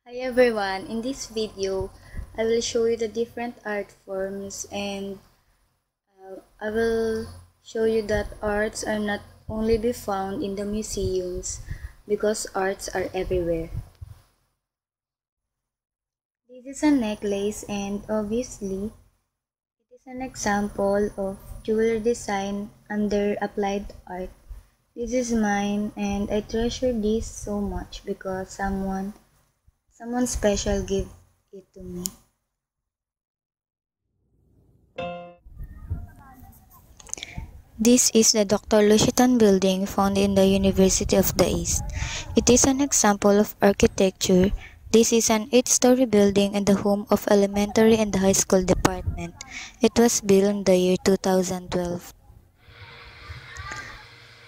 Hi everyone, in this video, I will show you the different art forms and I will show you that arts are not only be found in the museums because arts are everywhere. This is a necklace and obviously it is an example of jewelry design under applied art. This is mine and I treasure this so much because someone special gave it to me. This is the Dr. Lucitan building found in the University of the East. It is an example of architecture. This is an 8-story building and the home of elementary and high school department. It was built in the year 2012.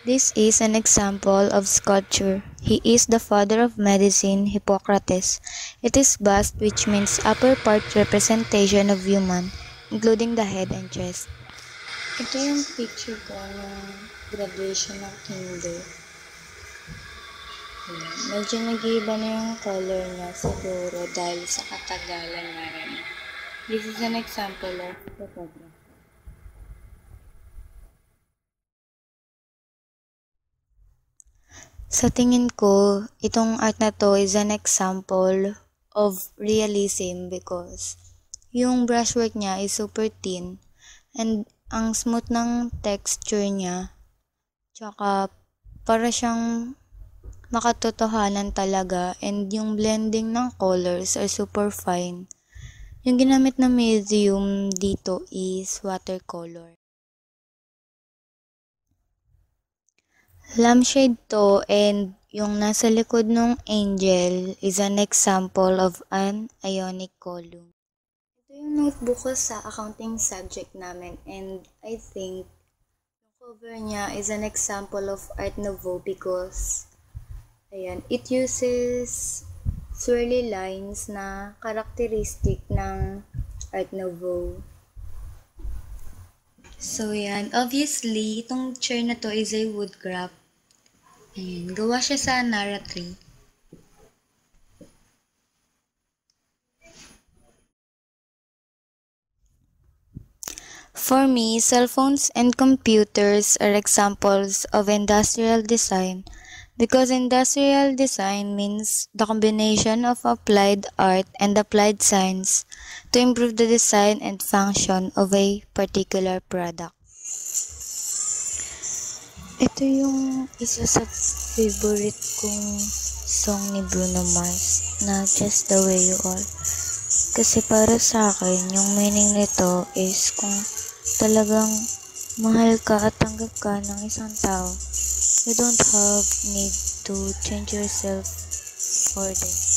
This is an example of sculpture. He is the father of medicine, Hippocrates. It is bust, which means upper part representation of human, including the head and chest. Ito yung picture ko ng graduation ng kinder. Medyo nag-iiba na yung color niya siguro dahil sa katagalan na rin. This is an example of photography. Sa tingin ko, itong art na to is an example of realism because yung brushwork niya is super thin and ang smooth ng texture niya. Tsaka para siyang makatotohanan talaga and yung blending ng colors are super fine. Yung ginamit na medium dito is watercolor. Lampshade to and yung nasa likod ng angel is an example of an ionic column. Ito yung notebook ko sa accounting subject namin and I think yung cover niya is an example of Art Nouveau because ayan, it uses swirly lines na characteristic ng Art Nouveau. So yan, obviously, itong chair na to is a wood craft. Ayan, gawa siya sa Nara tree. For me, cell phones and computers are examples of industrial design because industrial design means the combination of applied art and applied science to improve the design and function of a particular product. Ito yung isa sa favorite kong song ni Bruno Mars na Just the Way You Are. Kasi para sa akin, yung meaning nito is kung talagang mahal ka at tanggap ka ng isang tao, you don't have need to change yourself for them.